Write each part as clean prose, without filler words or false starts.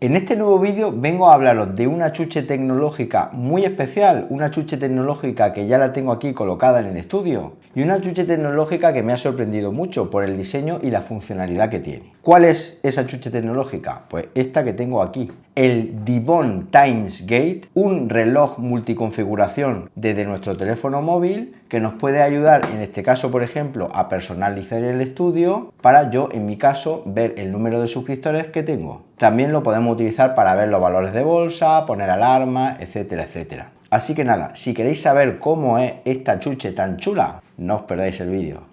En este nuevo vídeo vengo a hablaros de una chuche tecnológica muy especial, una chuche tecnológica que ya la tengo aquí colocada en el estudio y una chuche tecnológica que me ha sorprendido mucho por el diseño y la funcionalidad que tiene. ¿Cuál es esa chuche tecnológica? Pues esta que tengo aquí, el Dibon Times Gate, un reloj multiconfiguración desde nuestro teléfono móvil que nos puede ayudar, en este caso por ejemplo, a personalizar el estudio para yo, en mi caso, ver el número de suscriptores que tengo. También lo podemos utilizar para ver los valores de bolsa, poner alarmas, etcétera, etcétera. Así que nada, si queréis saber cómo es esta chuche tan chula, no os perdáis el vídeo.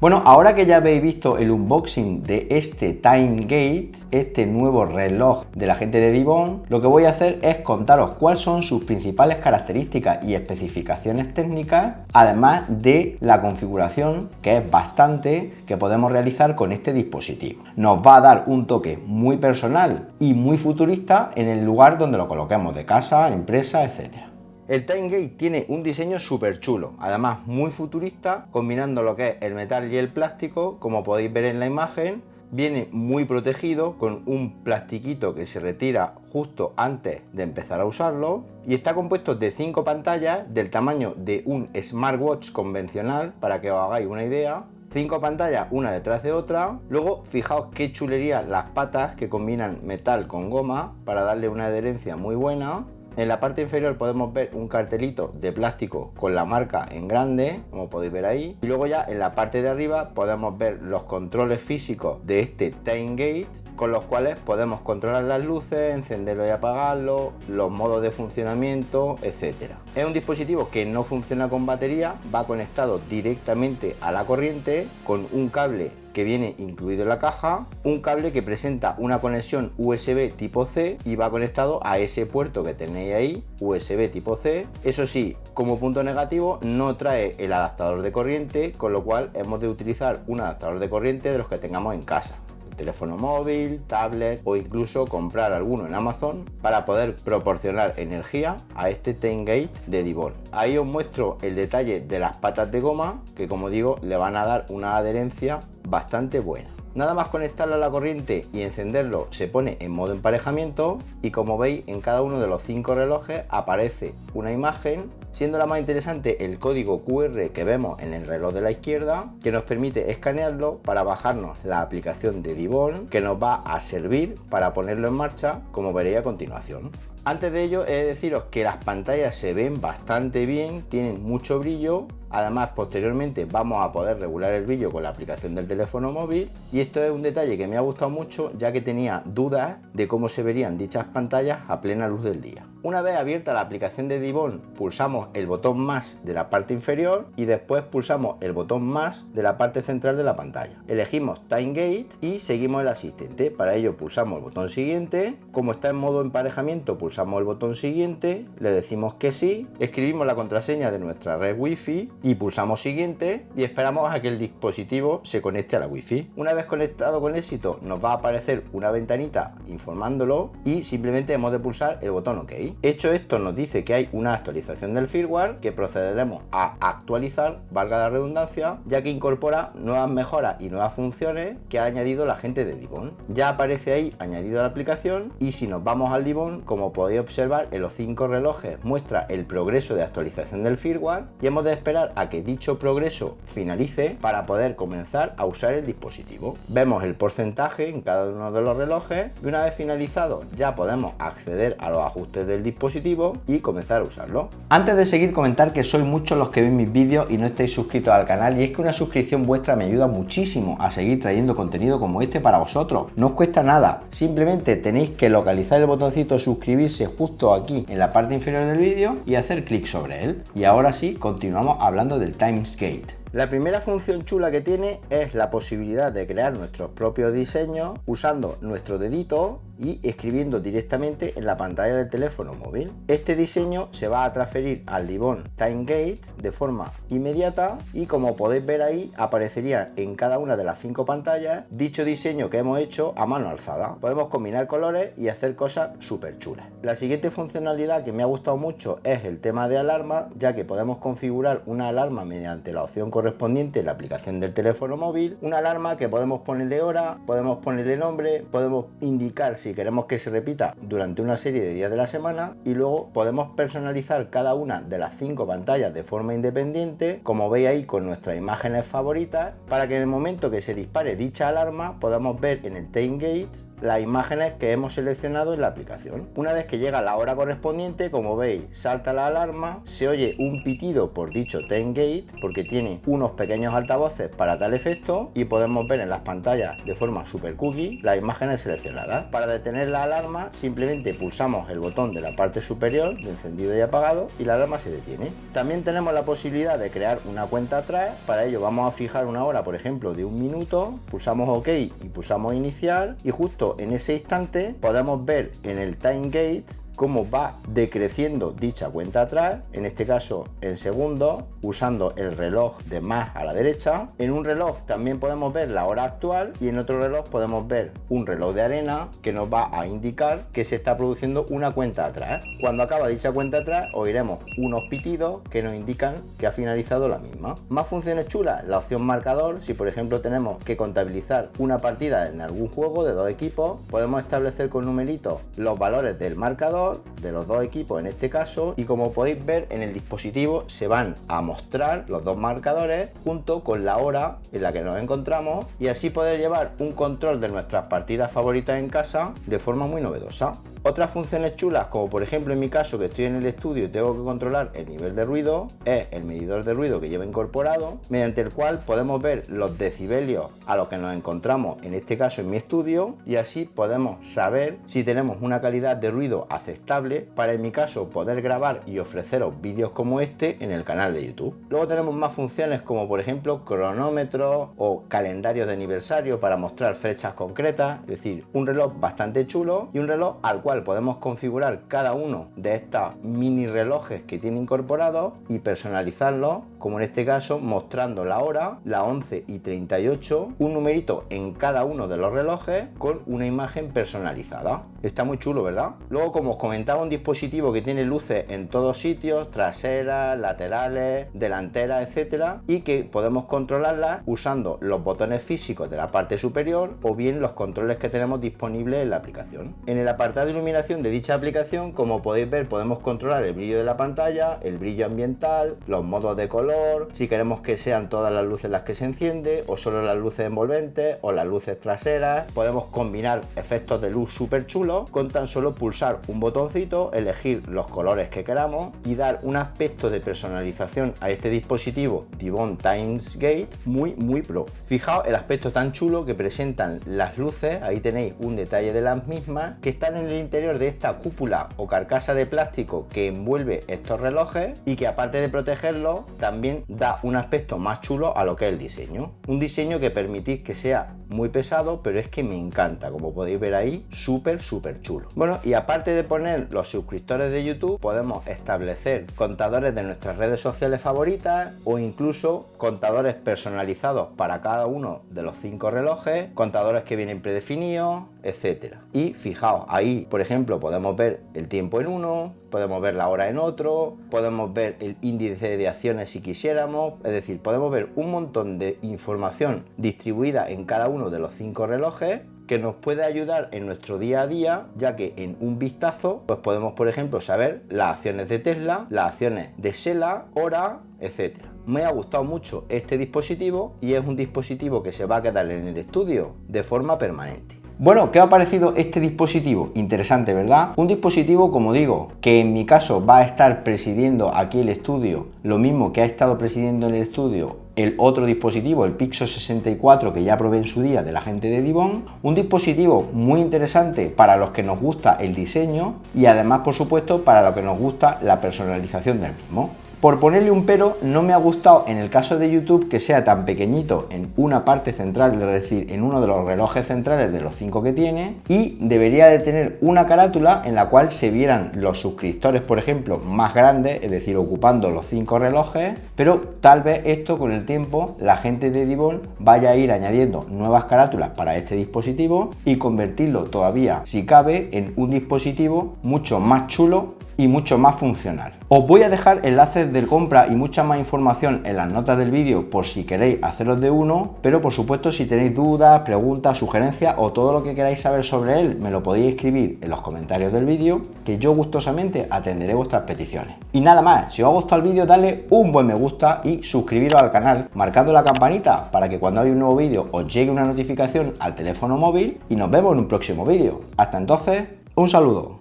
Bueno, ahora que ya habéis visto el unboxing de este Time Gate, este nuevo reloj de la gente de Dibon, lo que voy a hacer es contaros cuáles son sus principales características y especificaciones técnicas, además de la configuración, que es bastante, que podemos realizar con este dispositivo. Nos va a dar un toque muy personal y muy futurista en el lugar donde lo coloquemos, de casa, empresa, etcétera. El Time Gate tiene un diseño súper chulo, además muy futurista, combinando lo que es el metal y el plástico, como podéis ver en la imagen. Viene muy protegido con un plastiquito que se retira justo antes de empezar a usarlo y está compuesto de 5 pantallas del tamaño de un smartwatch convencional, para que os hagáis una idea. 5 pantallas una detrás de otra. Luego fijaos qué chulería las patas, que combinan metal con goma para darle una adherencia muy buena. En la parte inferior podemos ver un cartelito de plástico con la marca en grande, como podéis ver ahí. Y luego ya en la parte de arriba podemos ver los controles físicos de este Time Gate, con los cuales podemos controlar las luces, encenderlo y apagarlo, los modos de funcionamiento, etcétera. Es un dispositivo que no funciona con batería, va conectado directamente a la corriente con un cable que viene incluido en la caja, un cable que presenta una conexión USB tipo C y va conectado a ese puerto que tenéis ahí, USB tipo C. Eso sí, como punto negativo, no trae el adaptador de corriente, con lo cual hemos de utilizar un adaptador de corriente de los que tengamos en casa, teléfono móvil, tablet o incluso comprar alguno en Amazon para poder proporcionar energía a este Time Gate de Dibon. Ahí os muestro el detalle de las patas de goma, que como digo le van a dar una adherencia bastante buena. Nada más conectarlo a la corriente y encenderlo se pone en modo emparejamiento y, como veis, en cada uno de los 5 relojes aparece una imagen, siendo la más interesante el código QR que vemos en el reloj de la izquierda, que nos permite escanearlo para bajarnos la aplicación de Dibon, que nos va a servir para ponerlo en marcha, como veréis a continuación. Antes de ello he de deciros que las pantallas se ven bastante bien, tienen mucho brillo. Además, posteriormente vamos a poder regular el brillo con la aplicación del teléfono móvil, y esto es un detalle que me ha gustado mucho, ya que tenía dudas de cómo se verían dichas pantallas a plena luz del día. Una vez abierta la aplicación de Dibon, pulsamos el botón más de la parte inferior y después pulsamos el botón más de la parte central de la pantalla. Elegimos Time Gate y seguimos el asistente. Para ello pulsamos el botón siguiente. Como está en modo emparejamiento, pulsamos el botón siguiente, le decimos que sí, escribimos la contraseña de nuestra red Wi-Fi y pulsamos siguiente y esperamos a que el dispositivo se conecte a la Wi-Fi. Una vez conectado con éxito, nos va a aparecer una ventanita informándolo y simplemente hemos de pulsar el botón OK. Hecho esto, nos dice que hay una actualización del firmware que procederemos a actualizar, valga la redundancia, ya que incorpora nuevas mejoras y nuevas funciones que ha añadido la gente de Dibon. Ya aparece ahí añadido a la aplicación, y si nos vamos al Dibon, como podéis observar, en los 5 relojes muestra el progreso de actualización del firmware y hemos de esperar a que dicho progreso finalice para poder comenzar a usar el dispositivo. Vemos el porcentaje en cada uno de los relojes y una vez finalizado ya podemos acceder a los ajustes del el dispositivo y comenzar a usarlo. Antes de seguir, comentar que sois muchos los que ven mis vídeos y no estáis suscritos al canal, y es que una suscripción vuestra me ayuda muchísimo a seguir trayendo contenido como este para vosotros. No os cuesta nada, simplemente tenéis que localizar el botoncito suscribirse justo aquí en la parte inferior del vídeo y hacer clic sobre él. Y ahora sí, continuamos hablando del Timesgate. La primera función chula que tiene es la posibilidad de crear nuestros propios diseños usando nuestro dedito y escribiendo directamente en la pantalla del teléfono móvil. Este diseño se va a transferir al Dibond Timegate de forma inmediata y, como podéis ver ahí, aparecería en cada una de las 5 pantallas dicho diseño que hemos hecho a mano alzada. Podemos combinar colores y hacer cosas súper chulas. La siguiente funcionalidad que me ha gustado mucho es el tema de alarma, ya que podemos configurar una alarma mediante la opción correspondiente en la aplicación del teléfono móvil. Una alarma que podemos ponerle hora, podemos ponerle nombre, podemos indicar si queremos que se repita durante una serie de días de la semana, y luego podemos personalizar cada una de las 5 pantallas de forma independiente, como veis ahí con nuestras imágenes favoritas, para que en el momento que se dispare dicha alarma podamos ver en el Timegate las imágenes que hemos seleccionado en la aplicación. Una vez que llega la hora correspondiente, como veis, salta la alarma, se oye un pitido por dicho Timegate porque tiene unos pequeños altavoces para tal efecto, y podemos ver en las pantallas de forma super cookie las imágenes seleccionadas. Para detener la alarma simplemente pulsamos el botón de la parte superior de encendido y apagado y la alarma se detiene. También tenemos la posibilidad de crear una cuenta atrás. Para ello vamos a fijar una hora, por ejemplo, de 1 minuto, pulsamos OK y pulsamos iniciar, y justo en ese instante podemos ver en el Timegate cómo va decreciendo dicha cuenta atrás, en este caso en segundos, usando el reloj de más a la derecha. En un reloj también podemos ver la hora actual, y en otro reloj podemos ver un reloj de arena que nos va a indicar que se está produciendo una cuenta atrás. Cuando acaba dicha cuenta atrás oiremos unos pitidos que nos indican que ha finalizado la misma. Más funciones chulas, la opción marcador. Si por ejemplo tenemos que contabilizar una partida en algún juego de 2 equipos, podemos establecer con numeritos los valores del marcador de los 2 equipos en este caso, y como podéis ver en el dispositivo se van a mostrar los 2 marcadores junto con la hora en la que nos encontramos, y así poder llevar un control de nuestras partidas favoritas en casa de forma muy novedosa. Otras funciones chulas, como por ejemplo en mi caso que estoy en el estudio y tengo que controlar el nivel de ruido, es el medidor de ruido que lleva incorporado, mediante el cual podemos ver los decibelios a los que nos encontramos, en este caso en mi estudio, y así podemos saber si tenemos una calidad de ruido aceptable para, en mi caso, poder grabar y ofreceros vídeos como este en el canal de YouTube. Luego tenemos más funciones como por ejemplo cronómetros o calendarios de aniversario para mostrar fechas concretas, es decir, un reloj bastante chulo y un reloj al cual podemos configurar cada uno de estos mini relojes que tiene incorporados y personalizarlos, como en este caso mostrando la hora, las 11:38, un numerito en cada uno de los relojes con una imagen personalizada. Está muy chulo, ¿verdad? Luego, como os comentaba, un dispositivo que tiene luces en todos sitios, traseras, laterales, delanteras, etcétera, y que podemos controlarlas usando los botones físicos de la parte superior o bien los controles que tenemos disponibles en la aplicación. En el apartado de iluminación de dicha aplicación, como podéis ver, podemos controlar el brillo de la pantalla, el brillo ambiental, los modos de color, si queremos que sean todas las luces las que se enciende o solo las luces envolventes o las luces traseras. Podemos combinar efectos de luz súper chulos con tan solo pulsar un botoncito, elegir los colores que queramos y dar un aspecto de personalización a este dispositivo Dibond Timegate muy pro. Fijaos el aspecto tan chulo que presentan las luces. Ahí tenéis un detalle de las mismas que están en el interior de esta cúpula o carcasa de plástico que envuelve estos relojes, y que aparte de protegerlos también da un aspecto más chulo a lo que es el diseño. Un diseño que permitís que sea muy pesado, pero es que me encanta, como podéis ver ahí, súper chulo. Bueno, y aparte de poner los suscriptores de YouTube, podemos establecer contadores de nuestras redes sociales favoritas o incluso contadores personalizados para cada uno de los 5 relojes, contadores que vienen predefinidos, etcétera. Y fijaos, ahí por ejemplo podemos ver el tiempo en uno, podemos ver la hora en otro, podemos ver el índice de acciones si quisiéramos, es decir, podemos ver un montón de información distribuida en cada uno de los 5 relojes que nos puede ayudar en nuestro día a día, ya que en un vistazo pues podemos, por ejemplo, saber las acciones de Tesla, las acciones de Shela, hora, etcétera. Me ha gustado mucho este dispositivo y es un dispositivo que se va a quedar en el estudio de forma permanente. Bueno, ¿qué os ha parecido este dispositivo? Interesante, ¿verdad? Un dispositivo, como digo, que en mi caso va a estar presidiendo aquí el estudio, lo mismo que ha estado presidiendo en el estudio el otro dispositivo, el Pixo 64, que ya probé en su día de la gente de Dibond. Un dispositivo muy interesante para los que nos gusta el diseño y además, por supuesto, para los que nos gusta la personalización del mismo. Por ponerle un pero, no me ha gustado en el caso de YouTube que sea tan pequeñito en una parte central, es decir, en uno de los relojes centrales de los 5 que tiene, y debería de tener una carátula en la cual se vieran los suscriptores, por ejemplo, más grandes, es decir, ocupando los 5 relojes, pero tal vez esto con el tiempo la gente de Dibond vaya a ir añadiendo nuevas carátulas para este dispositivo y convertirlo todavía, si cabe, en un dispositivo mucho más chulo y mucho más funcional. Os voy a dejar enlaces de compra y mucha más información en las notas del vídeo por si queréis haceros de uno, pero por supuesto si tenéis dudas, preguntas, sugerencias o todo lo que queráis saber sobre él, me lo podéis escribir en los comentarios del vídeo, que yo gustosamente atenderé vuestras peticiones. Y nada más, si os ha gustado el vídeo, dale un buen me gusta y suscribiros al canal marcando la campanita para que cuando haya un nuevo vídeo os llegue una notificación al teléfono móvil y nos vemos en un próximo vídeo. Hasta entonces, un saludo.